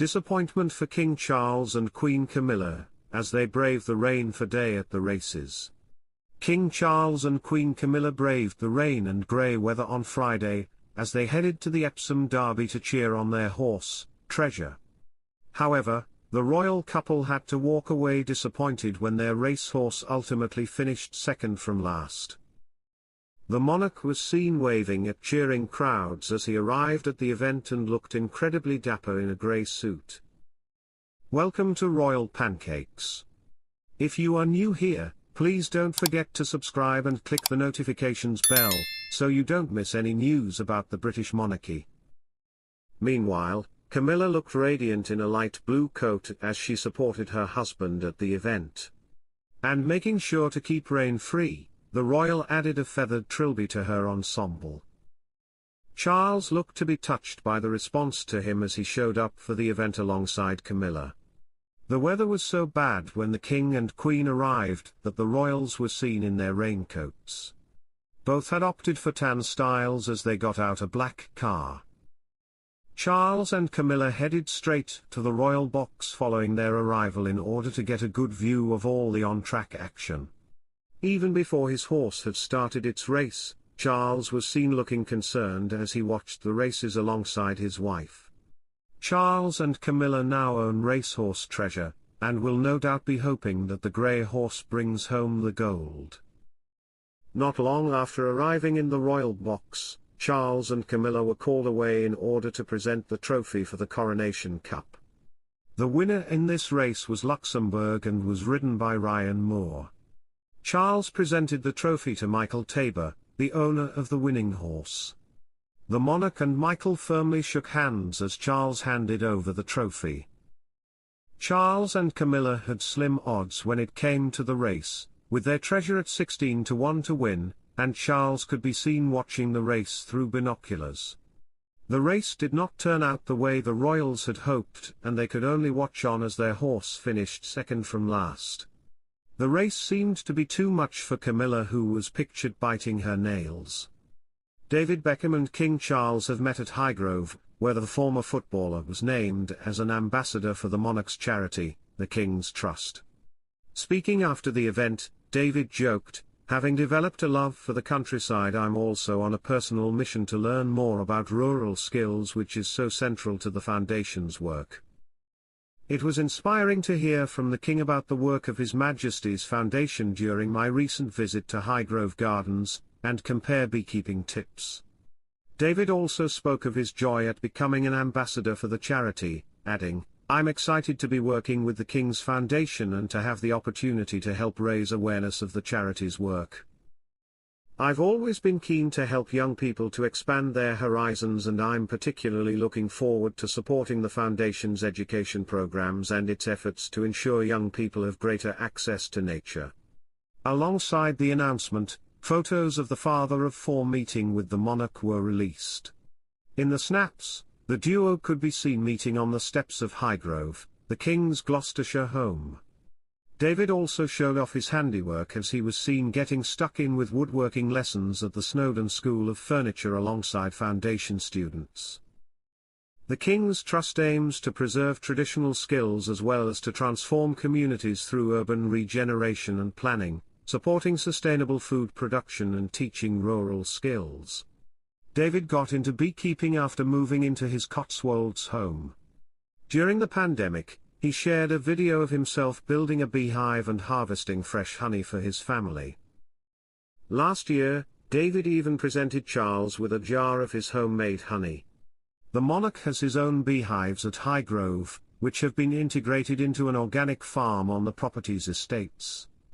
Disappointment for King Charles and Queen Camilla, as they brave the rain for day at the races. King Charles and Queen Camilla braved the rain and grey weather on Friday, as they headed to the Epsom Derby to cheer on their horse, Treasure. However, the royal couple had to walk away disappointed when their racehorse ultimately finished second from last. The monarch was seen waving at cheering crowds as he arrived at the event and looked incredibly dapper in a grey suit. Welcome to Royal Pancakes. If you are new here, please don't forget to subscribe and click the notifications bell, so you don't miss any news about the British monarchy. Meanwhile, Camilla looked radiant in a light blue coat as she supported her husband at the event. And making sure to keep rain free, the royal added a feathered trilby to her ensemble. Charles looked to be touched by the response to him as he showed up for the event alongside Camilla. The weather was so bad when the king and queen arrived that the royals were seen in their raincoats. Both had opted for tan styles as they got out a black car. Charles and Camilla headed straight to the royal box following their arrival in order to get a good view of all the on-track action. Even before his horse had started its race, Charles was seen looking concerned as he watched the races alongside his wife. Charles and Camilla now own racehorse Treasure, and will no doubt be hoping that the grey horse brings home the gold. Not long after arriving in the royal box, Charles and Camilla were called away in order to present the trophy for the Coronation Cup. The winner in this race was Luxembourg and was ridden by Ryan Moore. Charles presented the trophy to Michael Tabor, the owner of the winning horse. The monarch and Michael firmly shook hands as Charles handed over the trophy. Charles and Camilla had slim odds when it came to the race, with their Treasure at 16-1 to win, and Charles could be seen watching the race through binoculars. The race did not turn out the way the royals had hoped, and they could only watch on as their horse finished second from last. The race seemed to be too much for Camilla, who was pictured biting her nails. David Beckham and King Charles have met at Highgrove, where the former footballer was named as an ambassador for the monarch's charity, the King's Trust. Speaking after the event, David joked, "Having developed a love for the countryside, I'm also on a personal mission to learn more about rural skills, which is so central to the Foundation's work." It was inspiring to hear from the King about the work of His Majesty's Foundation during my recent visit to Highgrove Gardens, and compare beekeeping tips. David also spoke of his joy at becoming an ambassador for the charity, adding, "I'm excited to be working with the King's Foundation and to have the opportunity to help raise awareness of the charity's work. I've always been keen to help young people to expand their horizons, and I'm particularly looking forward to supporting the Foundation's education programs and its efforts to ensure young people have greater access to nature." Alongside the announcement, photos of the father of four meeting with the monarch were released. In the snaps, the duo could be seen meeting on the steps of Highgrove, the King's Gloucestershire home. David also showed off his handiwork as he was seen getting stuck in with woodworking lessons at the Snowdon School of Furniture alongside Foundation students. The King's Trust aims to preserve traditional skills as well as to transform communities through urban regeneration and planning, supporting sustainable food production and teaching rural skills. David got into beekeeping after moving into his Cotswolds home. During the pandemic, he shared a video of himself building a beehive and harvesting fresh honey for his family. Last year, David even presented Charles with a jar of his homemade honey. The monarch has his own beehives at Highgrove, which have been integrated into an organic farm on the property's estates.